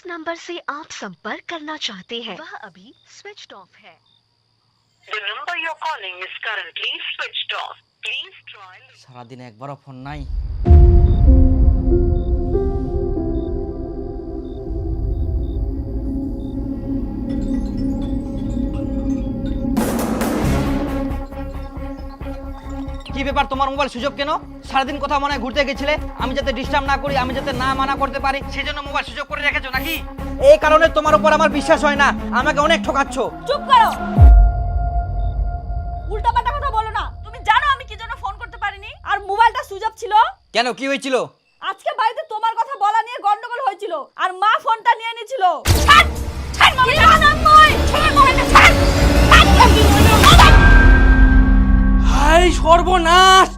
Number से आप संपर्क करना चाहते हैं वह अभी स्विच्ड ऑफ है। The number you're calling is currently switched off. Please try. সারাদিন একবারও ফোন নাই। কি ব্যাপার, তোমার মোবাইল সুযোগ কেন? সারাদিন কোথাও মনে হয় ঘুরতে গেছিলে, আমি যাতে ডিস্টার্ব না করি, আমি যাতে না মানা করতে পারি, সেজন্য মোবাইল সুযোগ করে রেখেছো নাকি? এই কারণে তোমার উপর আমার বিশ্বাস হয় না, আমাকে অনেক ঠকাচ্ছ। চুপ করো, উল্টাপাল্টা কথা বলো না। তুমি জানো আমি কি জন্য ফোন করতে পারিনি? আর মোবাইলটা সুইচ অফ ছিল। কেন, কি হয়েছিল? আজকে বাড়িতে তোমার কথা বলা নিয়ে গন্ডগোল হয়েছিল, আর মা ফোনটা নিয়ে নিয়েছিল। ছাড় ছাড় মোবাইলটা, না মই ছাড় মোবাইলটা, ছাড় ছাড়। হাই সর্বনাশ,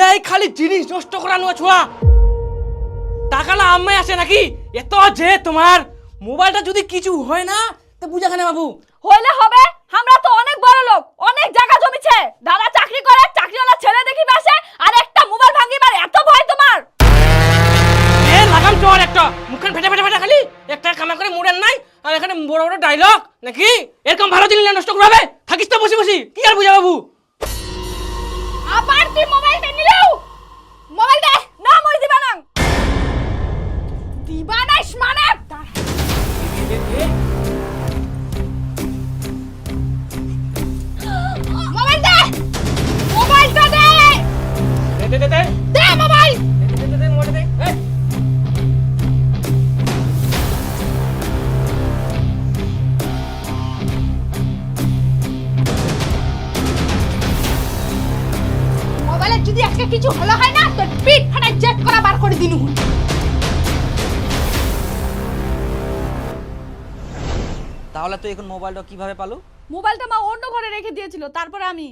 এই খালি জিনিস নষ্ট করানো ছোয়া। টাকা না আম্মাই আসে নাকি? এত যে তোমার মোবাইলটা যদি কিছু হয় না তো বুঝাখানে বাবু হইলে হবে। আমরা তো অনেক বড় লোক, অনেক জায়গা জমিছে, দাদা চাকরি করে, চাকরিওয়ালা ছেলে দেখি বাসে, আর একটা মোবাইল ভাঙিবার এত ভয় তোমার? এ লাগাম তোর একটা মুখখান ফেটে ফেটে ফেটে, খালি একটা কামা করে মুড়েন নাই, আর এখানে বড় বড় ডায়লগ নাকি? এরকম ভালো জিনিস নষ্ট করাবে? থাকিস তো বসে বসে, কি আর বুঝা বাবু? আবার তুই মোবাইল নিলেও মোবাইল দে না, মই দিবা না। দিবা না মানে মোবাইল দে, মোবাইলটা দে, দে দে দে দে মোবাইল। দে দে দে মোবাইল দে। এই মোবাইলে যদি আজকে কিছু হলো হয় না, তোর পিঠ ফাটাই চেক করা বার করে দিনু। তাহলে তো এখন মোবাইলটা কিভাবে পালো? মোবাইলটা মা অন্য ঘরে রেখে দিয়েছিল, তারপরে আমি।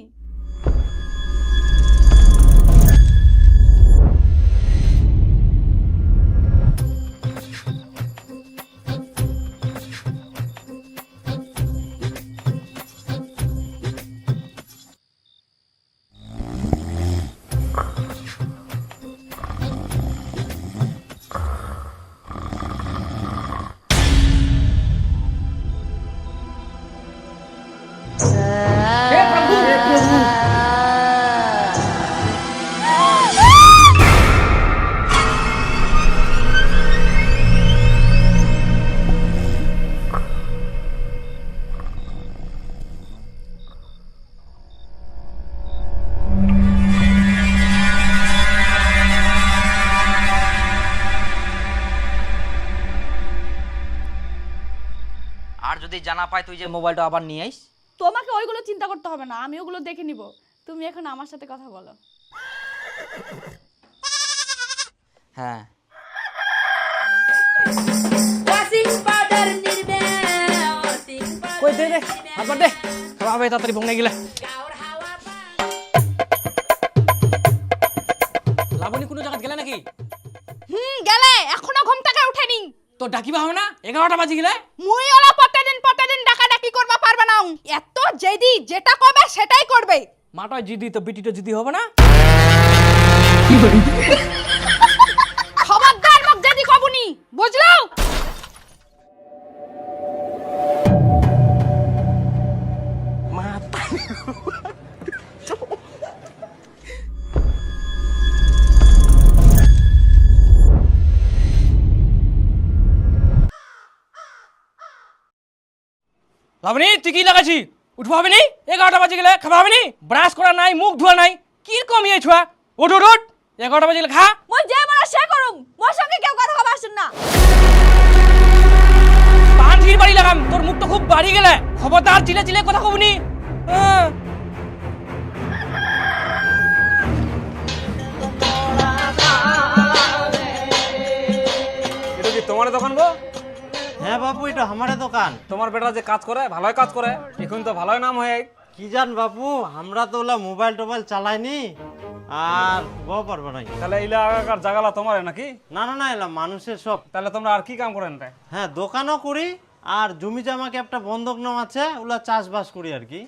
আর যদি জানা পাই তুই যে মোবাইলটা আবার নিয়ে আইস? তোমাকে ওইগুলো চিন্তা করতে হবে না, আমি ওগুলো দেখে নিব। তুমি এখন আমার সাথে কথা বলো। হ্যাঁ, কই দে দে আবার দে, খাওয়া হবে তাড়াতাড়ি ভঙ্গে গেলে। লাবণী কোনো জায়গা গেলে নাকি? গেলে, এখনো ঘুম থেকে উঠেনি। তো ডাকিবা হবে না? 11টা বাজে গেলে। মুই ওরা প্রতিদিন ডাকাডাকি করবা পারবে না। এত জেদি, যেটা কবে সেটাই করবে। মাটায় জিদি তো বিটিটা জিদি হবে না? খবরদার মুখ জেদি কবুনি, বুঝলো? লাবণী তুই কি লাগাইছি? উঠবো হবে নি? 11টা বাজে গেলে খাওয়া হবে নি? ব্রাশ করা নাই, মুখ ধোয়া নাই, কি কমিয়ে ছুয়া? উঠ উঠ উঠ, 11টা বাজে গেলে খা। মই যে মরা সে করুম, মোর সঙ্গে কেউ কথা হবে আসুন না। পান ধীর বাড়ি লাগাম, তোর মুখ তো খুব বাড়ি গেলে। খবরদার চিলে চিলে কথা কবনি। এটা কি তোমার দোকান গো? হ্যাঁ বাবু, এটা আমারে দোকান। তোমার বেটা যে কাজ করে ভালোই কাজ করে, এখন তো ভালোই নাম হয়ে। কি জান বাবু, আমরা তো ওলা মোবাইল টোবাইল চালাইনি, আর বউ পারবো নাই। তাহলে ইলা আগেকার জাগালা তোমার নাকি? না না না, এলা মানুষের সব। তাহলে তোমরা আর কি কাম করেন? হ্যাঁ, দোকানও করি, আর জমি জামাকে একটা বন্ধক নাম আছে, ওলা চাষবাস করি আর কি।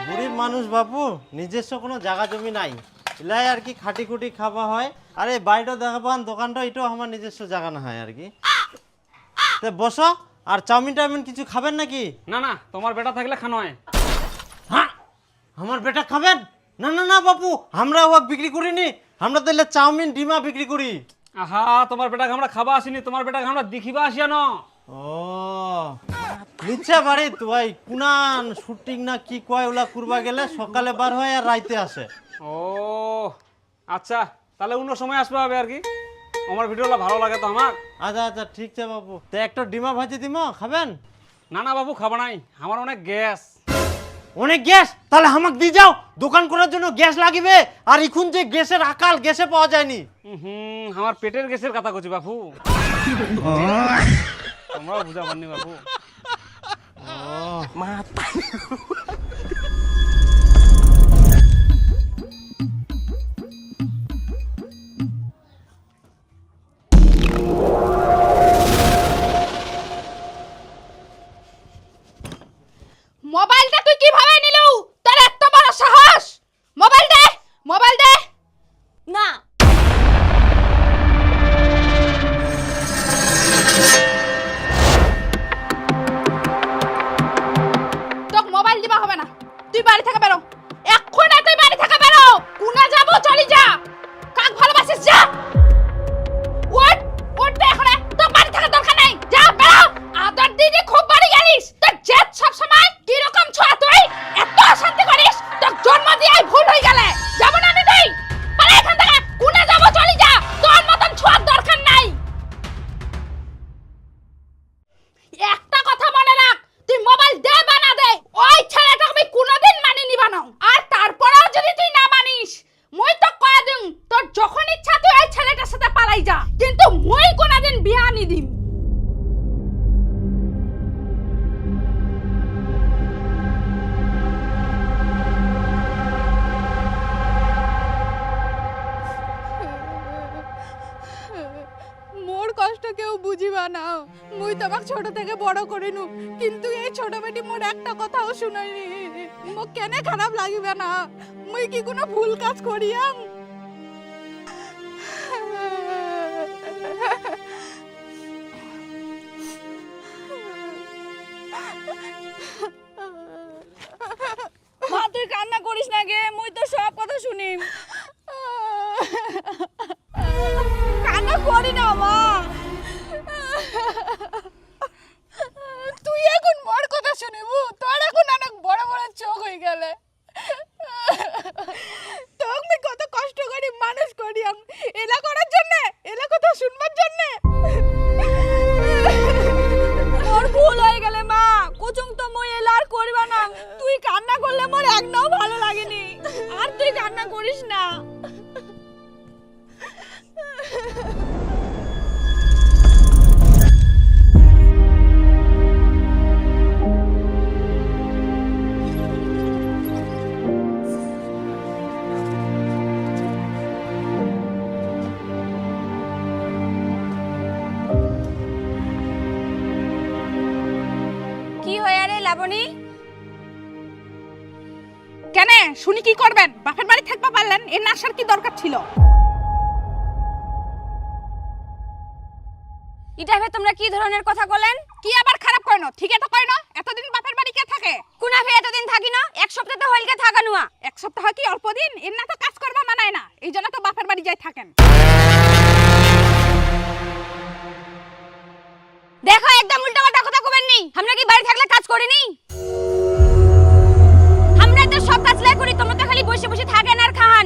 বুড়ির মানুষ মানুষ বাপু, নিজস্ব কোনো জায়গা জমি নাই, এলাই আর কি খাটি খুটি খাওয়া হয়। আর এই বাড়িটা দেখাবান, দোকানটা এটাও আমার নিজস্ব জায়গা না হয় আর কি। তে বসো, আর চাউমিন টাউমিন কিছু খাবেন নাকি? না না, তোমার বেটা থাকলে খানো হয়। হ্যাঁ, আমার বেটা খাবেন? না না না বাপু, আমরা ওয়াক বিক্রি করিনি, আমরা তাহলে চাউমিন ডিমা বিক্রি করি। আহা, তোমার বেটাকে আমরা খাবা আসিনি, তোমার বেটাকে আমরা দেখিবা আসিয়া ন। ও নিচে বাড়ি তুই কুনান শুটিং না কি কয় ওলা করবা গেলে সকালে বার হয় আর রাইতে আসে। ও আচ্ছা, তাহলে অন্য সময় আসবে হবে আর কি। আমার ভিডিওটা ভালো লাগে তো আমার। আচ্ছা আচ্ছা ঠিক আছে বাবু, তো একটা ডিমা ভাজি দিম, খাবেন? না না বাবু, খাবা নাই, আমার অনেক গ্যাস। অনেক গ্যাস? তাহলে আমাকে দিয়ে যাও, দোকান করার জন্য গ্যাস লাগিবে। আর এখন যে গ্যাসের আকাল, গ্যাসে পাওয়া যায়নি। আমার পেটের গ্যাসের কথা কইছি বাবু। তোমরাও বুঝা পারনি বাবু। মোবাইলটা তুই কিভাবে নিলু? তোর এত বড় সাহস! মোবাইল দে, মোবাইল দে। না, তোকে মোবাইল দিবা হবে না। তুই বাড়ি থেকে বেরো, এক্ষুনি তুই বাড়ি থেকে বেরো। কুনা যাবো, চলি যা। কাক ভালোবাসিস, যা। ওঠ, ওঠ দে এখন, তোর বাড়ি থেকে দরকার নাই, যা বেরো। আদর দিদি খুব বাড়ি গেলিস, তোর জেদ সব সময় কি রকম ছোঁয়া তুই? এত অশান্তি করিস, তোর জন্ম দিয়ে ভুল হয়ে গেলে যাব না আমি তুই। পালা এখান থেকে, কুনা যাবো, চলি যা। তোর মতন ছোঁয়ার দরকার নাই। একটা কথা মনে রাখ, তুই মোবাইল দে বা না দে, ওই ছেলেটা আমি কোনোদিন মানি নিবা না। আর তারপরেও যদি তুই না মানিস, মুই তো কয়া দিম, তোর যখন ইচ্ছা তুই ওই ছেলেটার সাথে পালাই যা, কিন্তু মুই কোনোদিন বিয়া নি দিম। মোর কষ্ট কেউ বুঝিবা না। মুই তোমাক ছোট থেকে বড় করিনু, কিন্তু এই ছোট বেটি মোর একটা কথাও শুনাইনি। মোক কেনে খারাপ লাগিবে না? মুই কি কোনো ভুল কাজ করিয়াম? মা তুই কান্না করিস না গে, মুই তো সব কথা শুনিম। কান্না করি না মা, তুই এখন মোর কথা শুনিবু? তোর এখন অনেক বড় বড় চোখ হয়ে গেলে। তোকে আমি কত কষ্ট করি মানুষ করিয়াম, এলা করার জন্য, এলা কথা শুনবার জন্য। মোর ভুল হয়ে গেলে মা, কুচুং তো মই এলা আর করিবা না। তুই কান্না করলে মোর একদম ভালো লাগেনি, আর তুই কান্না করিস না। কি হয়ে রে লাবণী? কেন শুনি কি করবেন? বাপের বাড়ি থাকবা পারলেন, এর আসার কি দরকার ছিল? এটা ভে তোমরা কি ধরনের কথা বলেন? কি আবার খারাপ কইনো? ঠিকই তো কইনো। এতদিন বাপের বাড়ি কে থাকে? কোনা ভে এতদিন থাকি না, এক সপ্তাহ তো হইলকে থাকা নুয়া। এক সপ্তাহ কি অল্প দিন? এর না তো কাজ করবা মানায় না, এই জন্য তো বাপের বাড়ি যাই থাকেন। দেখো একদম উল্টাপাল্টা কথা কবেন নি। আমরা কি বাড়ি থাকলে কাজ করিনি? আমরা তো সব কাজ লাই করি, তোমরা তো খালি বসে বসে থাকেন আর খান।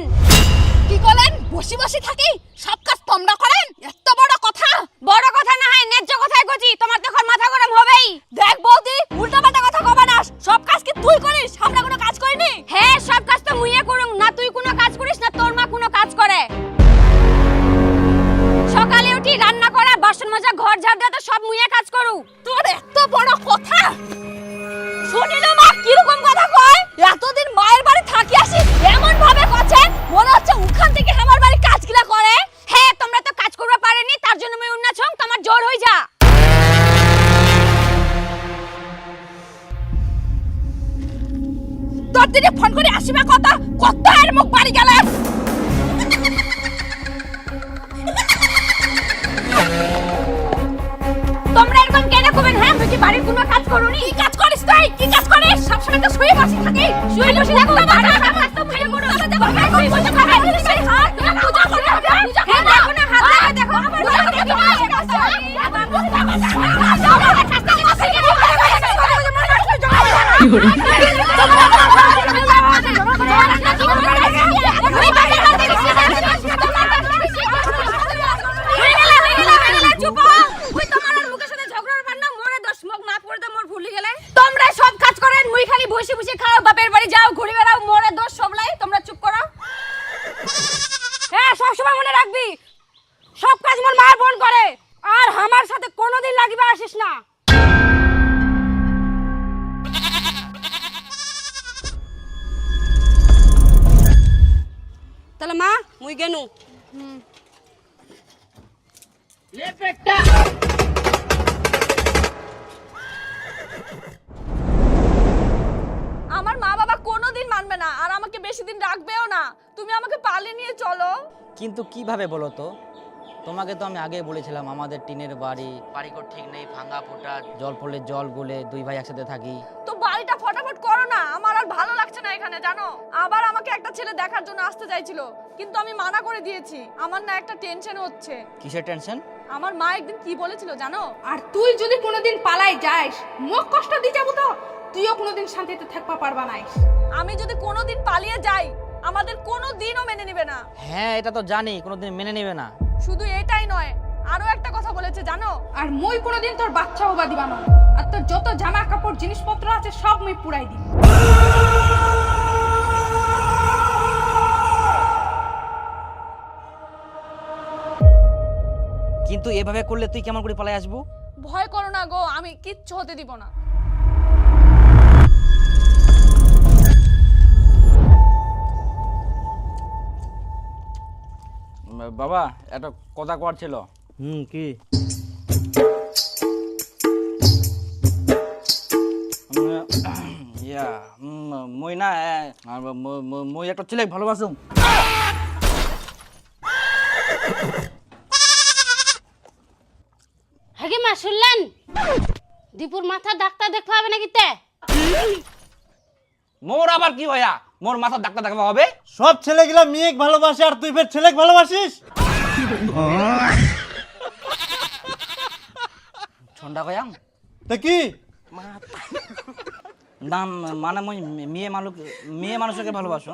কি করেন? বসে বসে থাকি? সব কাজ তোমরা করেন? এত বড় কথা? বড় কথা না হয় ন্যায্য কথাই কইছি, তোমার তখন মাথা গরম হবেই। দেখ বৌদি, উল্টাপাল্টা কথা কবা না। সব কাজ কি তুই করিস? আমরা কোনো কাজ করিনি। হ্যাঁ, সব কাজ তো মুইয়ে করুম, না তুই কোনো কাজ করিস না তোর মা কোনো কাজ করে। সকালে উঠি রান্না করা, বাসন মাজা, ঘর ঝাড় দেওয়া তো সব মুইয়ে কাজ করু। তোর এত বড় কথা? শুনিল মা কিরকম কথা কয়? এতদিন মায়ের বাড়ি থাকি আসি, এমন মুখ বাড়ি গেলে। তোমরা এরকম কেন করবেন? হ্যাঁ, তুই কি বাড়ির কোনো কাজ করোনি? কি কাজ করিস তুই? কি কাজ করিস? সবসময় তো শুয়ে বসে থাকিস। শুয়ে বসে থাকো না, কাজ তো ভালো করো। দেখো না, হাত লাগা, দেখো তোমরা সব কাজ করেন, মুই খালি বসে বসে খাও, বাপের বাড়ি যাও, ঘুরে বেড়াও, মোরে দোষ সবলাই। তোমরা চুপ করো। হ্যাঁ, সবসময় মনে রাখবি সব কাজ মোর মার বোন করে, আর আমার সাথে কোনোদিন লাগিবে আসিস না। তাহলে মা মুই গেনু। আমার মা বাবা কোনোদিন মানবে না, আর আমাকে বেশি দিন রাখবেও না। তুমি আমাকে পালিয়ে নিয়ে চলো। কিন্তু কিভাবে বলো তো? তোমাকে তো আমি আগেই বলেছিলাম আমাদের টিনের বাড়ি, বাড়িঘর ঠিক নেই, ভাঙা ফোটা, জল পড়লে জল গলে, দুই ভাই একসাথে থাকি। তো বাড়িটা ফটাফট করো না, আমার আর ভালো লাগছে না এখানে, জানো। আবার আমাকে একটা ছেলে দেখার জন্য আসতে চাইছিল, কিন্তু আমি মানা করে দিয়েছি। আমার না একটা টেনশন হচ্ছে। কিসের টেনশন? আমার মা একদিন কি বলেছিল জানো? আর তুই যদি কোনোদিন পালাই যাস, মুখ কষ্ট দি যাবো তো, তুইও কোনোদিন শান্তিতে থাকবা পারবা নাইস। আমি যদি কোনোদিন পালিয়ে যাই, আমাদের কোনোদিনও মেনে নেবে না। হ্যাঁ, এটা তো জানি, কোনোদিন মেনে নেবে না। শুধু এটাই নয়, আরো একটা কথা বলেছে জানো? আর মুই কোনোদিন তোর বাচ্চা হবা দিবা না, আর তোর যত জামা কাপড় জিনিসপত্র আছে সব মুই পুরাই দিব। কিন্তু এভাবে করলে তুই কেমন করে পালাই আসবো? ভয় করো না গো, আমি কিচ্ছু হতে দিব না। বাবা, একটা কথা কর ছিল। কি? মই না, মই একটা ছেলে ভালোবাসুম। হ্যাঁ মা, শুনলেন? দীপুর মাথা ডাক্তার দেখতে হবে নাকি তে? মোর আবার কি হয়া? মোর মাথা ডাক্তার দেখাবা হবে? সব ছেলেগুলা মেয়ে ভালোবাসে, আর তুই ফের ছেলে ভালোবাসিস? ঠান্ডা কয়াম তা কি? না, মানে মই মেয়ে মানুষকে ভালোবাসো।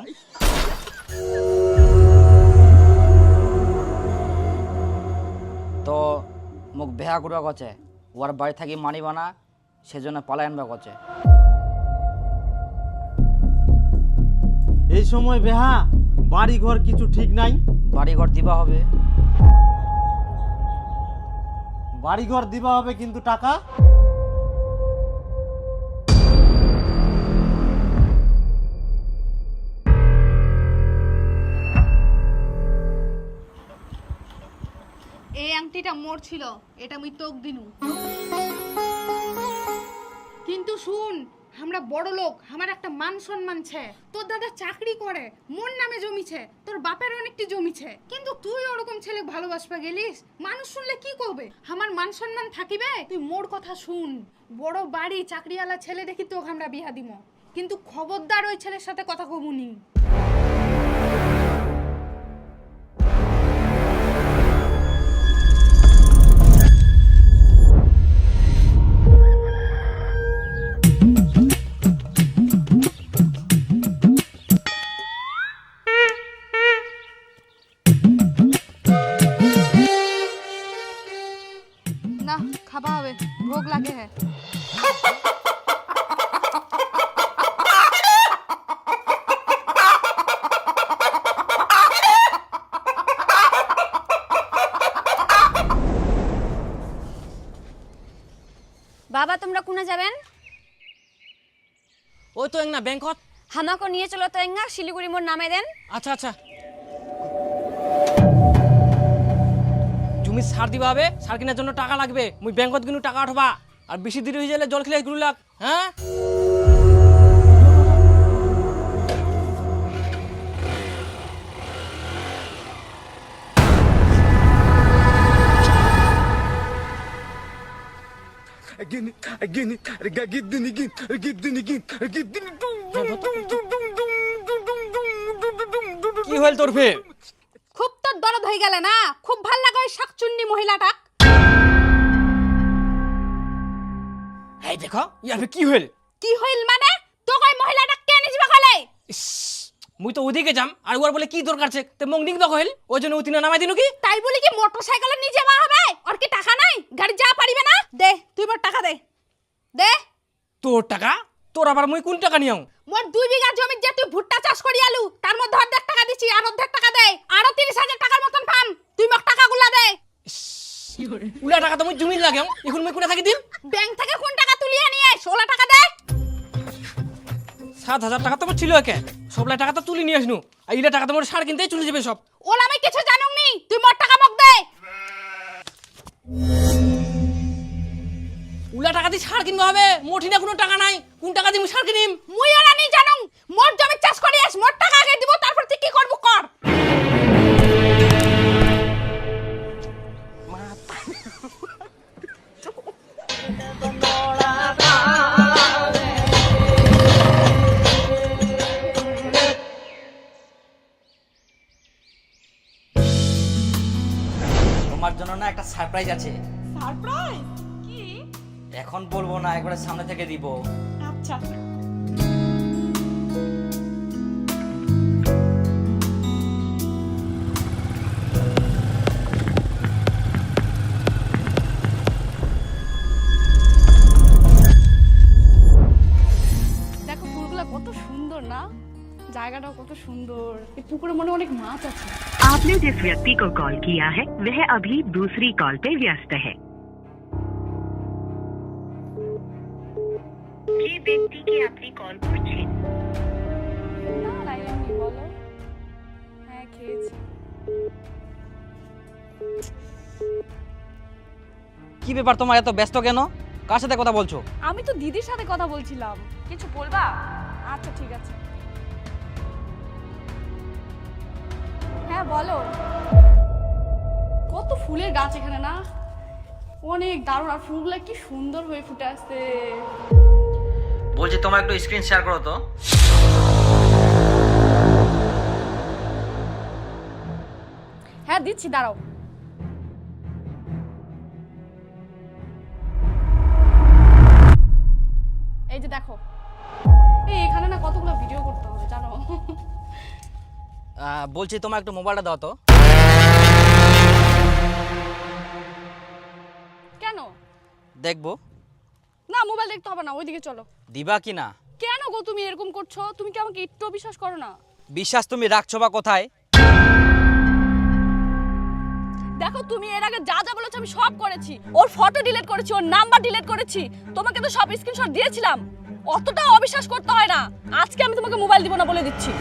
তো মোক বেহা করবা গছে, ওর বাড়ি থাকি মানিবা না, সেজন্য পালাই আনবা গছে। এই সময় বেহা, বাড়ি ঘর কিছু ঠিক নাই। বাড়ি ঘর দিবা হবে। বাড়ি ঘর দিবা হবে, কিন্তু টাকা? এই আংটিটা মোর ছিল, এটা মুই তোক দিনু। কিন্তু শুন, আমরা বড় লোক, আমার একটা মান সম্মান ছে। তোর দাদা চাকরি করে, মোর নামে জমিছে, তোর বাপের অনেকটি জমিছে। কিন্তু তুই ওরকম ছেলে ভালোবাসবা গেলিস, মানুষ শুনলে কি করবে? আমার মান সম্মান থাকিবে? তুই মোর কথা শুন, বড় বাড়ি চাকরিওয়ালা ছেলে দেখি তোকে আমরা বিয়া দিব, কিন্তু খবরদার ওই ছেলের সাথে কথা কবুনি। না, খাবা হবে, ভোগ লাগে হ্যাঁ। বাবা তোমরা কোনে যাবেন? ওই তো না ব্যাংকত। হামাকে নিয়ে চলো তো এঙ্গা, শিলিগুড়ি মোর নামে দেন। আচ্ছা আচ্ছা, জমি সার দিবা হবে, সার কেনার জন্য টাকা লাগবে। মুই ব্যাংকত কিন্তু টাকা উঠবা, আর বেশি দেরি হয়ে গেলে জল খেলে গুলো লাগ। হ্যাঁ কি হল তোর ফের? খুব তোর দরদ হয়ে গেলে না? খুব ভাল লাগে ওই শাকচুন্নি মহিলাটা। এই দেখো ইয়ার ফের কি হল? কি হইল মানে? তোকে ওই মহিলাটা কে নিজবা কলে? মুই তো ওদিকে যাম আর ওর বলে কি দরকার আছে তে মং নিক দা কইল ওই জন্য উতিনা নামাই দিনু কি? তাই বলি কি মোটরসাইকেলে নিয়ে যাওয়া হবে? আর কি টাকা নাই? গাড়ি যা পারিবে না? দে তুই মোর টাকা দে। দে। তোর টাকা? তোর আবার মুই কোন টাকা নিয়াও? মোর 2 বিঘা জমি যে তুই ভুট্টা চাষ করি আলু তার মধ্যে অর্ধেক টাকা দিছি আর অর্ধেক টাকা দে। আরো 30,000 টাকার মতন পাম। তুই মোক টাকাগুলা দে। উলা টাকা তো মুই জমি লাগাও এখন মুই কোনা থাকি দিম? ব্যাংক থেকে কোন টাকা তুলিয়ে নিয়ে 16 টাকা দে। 7,000 টাকা তো ছিল একে সবলা টাকা তো তুলি নিয়ে আসনু আর ইলা টাকা তো মোর সার কিনতেই চলে যাবে সব। ওলা আমি কিছু জানুম নি, তুই মোর টাকা মক দে। উলা টাকা দিয়ে সার কিনবা হবে মোঠিনা কোনো টাকা নাই কোন টাকা দিয়ে মুই সার কিনিম? মুই ওলা নি জানুম মোর জমি চাষ করি আস মোর টাকা আগে দিব তারপর তুই কি করব কর। তোমার জন্য না একটা সারপ্রাইজ আছে। সারপ্রাইজ? কি? এখন বলবো না, একবারে সামনে থেকে দিব। আচ্ছা। দেখো ফুলগুলো কত সুন্দর না? জায়গাটাও কত সুন্দর। এই পুকুরে মনে অনেক মাছ আছে। आपने जिस व्यक्ति को कॉल किया है वह अभी दूसरी कॉल पे व्यस्त है। ये व्यक्ति की अपनी कॉल पर না না এমনি বলো। হ্যাঁ খেয়েছি। কি ব্যাপার তোমার এত ব্যস্ত কেন? কার সাথে কথা বলছো? আমি তো দিদির সাথে কথা বলছিলাম। কিছু বলবা? আচ্ছা ঠিক আছে। হ্যাঁ বলো। কত ফুলের গাছ এখানে না? অনেক দারুণ আর ফুলগুলো কি সুন্দর হয়ে ফুটে আসছে। বলছি তোমার একটু স্ক্রিন শেয়ার করো তো। হ্যাঁ দিচ্ছি দাঁড়াও। এই যে দেখো এই এখানে না কতগুলো ভিডিও করতে হবে জানো। বলছি তোমার একটু মোবাইলটা দাও তো। কেন? দেখবো। না মোবাইল দেখতে হবে না, ওইদিকে চলো। দিবা কি না? কেন গো তুমি এরকম করছো? তুমি কি আমাকে একটু বিশ্বাস করো না? বিশ্বাস তুমি রাখছো বা কোথায়? দেখো তুমি এর আগে যা যা বলেছো আমি সব করেছি। ওর ফটো ডিলিট করেছি, ওর নাম্বার ডিলিট করেছি, তোমাকে তো সব স্ক্রিনশট দিয়েছিলাম। অতটা অবিশ্বাস করতে হয় না। আজকে আমি তোমাকে মোবাইল দিব না বলে দিচ্ছি।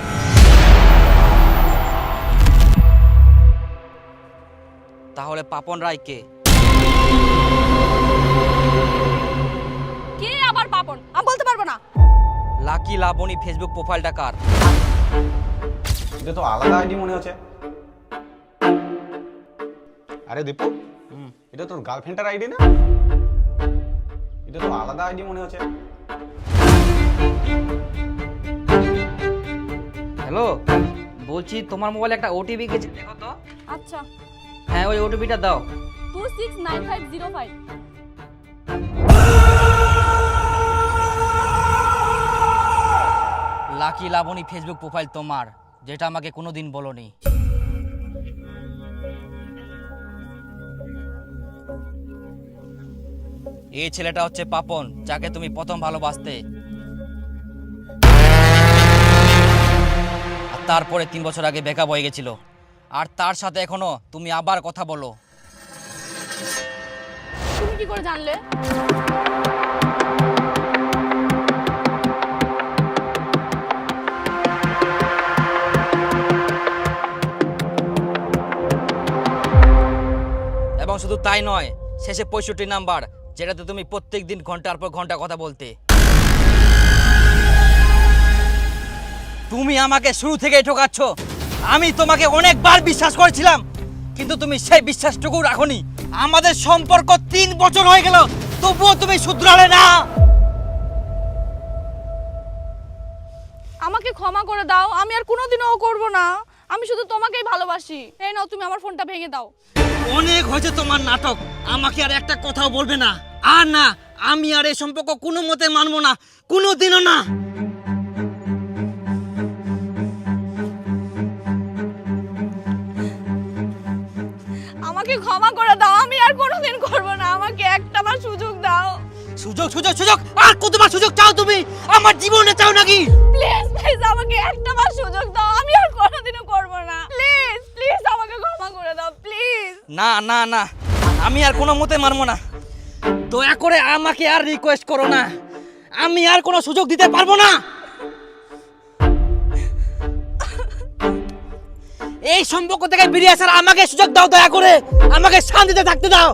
তাহলে পাপন রায় কে? কে আবার পাপন? আমি বলতে পারবো না। লাকি লাবণী ফেসবুক প্রোফাইলটা কার? এটা তো আলাদা আইডি মনে হচ্ছে। আরে দীপু, এটা তোর গার্লফ্রেন্ডের আইডি না? এটা তো আলাদা আইডি মনে হচ্ছে। হ্যালো, বলছি তোমার মোবাইলে একটা ওটিপি গেছে, দেখো তো। আচ্ছা। হ্যাঁ ওই ওটিপিটা দাও। 269505। লাকি লাবণী ফেসবুক প্রোফাইল তোমার, যেটা আমাকে কোনোদিন বলোনি। এই ছেলেটা হচ্ছে পাপন, যাকে তুমি প্রথম ভালোবাসতে। আর তারপরে 3 বছর আগে ব্রেকআপ হয়ে গেছিল, আর তার সাথে এখনো তুমি আবার কথা বলো। তুমি কি করে জানলে? এবং শুধু তাই নয়, শেষে 65 নাম্বার, যেটাতে তুমি প্রত্যেকদিন ঘন্টার পর ঘন্টা কথা বলতে। তুমি আমাকে শুরু থেকেই ঠকাচ্ছ। আমি তোমাকে অনেকবার বিশ্বাস করেছিলাম, কিন্তু তুমি সেই বিশ্বাসটুকু রাখোনি। আমাদের সম্পর্ক 3 বছর হয়ে গেল, তবুও তুমি শুধরালে না। আমাকে ক্ষমা করে দাও, আমি আর কোনোদিনও ও করব না। আমি শুধু তোমাকেই ভালোবাসি। এই নাও, তুমি আমার ফোনটা ভেঙে দাও। অনেক হয়েছে তোমার নাটক, আমাকে আর একটা কথাও বলবে না। আর না, আমি আর এই সম্পর্ক কোনো মতে মানবো না, কোনোদিনও না। আমাকে ক্ষমা করে দাও, আমি আর কোনোদিন করব না। আমাকে একটাবার সুযোগ দাও। সুযোগ সুযোগ সুযোগ, আর কতবার সুযোগ চাও তুমি? আমার জীবনে চাও নাকি? প্লিজ প্লিজ আমাকে একটাবার সুযোগ দাও, আমি আর কোনোদিনও করব না। প্লিজ প্লিজ আমাকে ক্ষমা করে দাও, প্লিজ। না না না, আমি আর কোনো মতে মানবো না। দয়া করে আমাকে আর রিকোয়েস্ট করো না, আমি আর কোনো সুযোগ দিতে পারবো না। এই সম্পর্ক থেকে বেরিয়ে আসার আমাকে সুযোগ দাও, দয়া করে আমাকে শান্তিতে থাকতে দাও।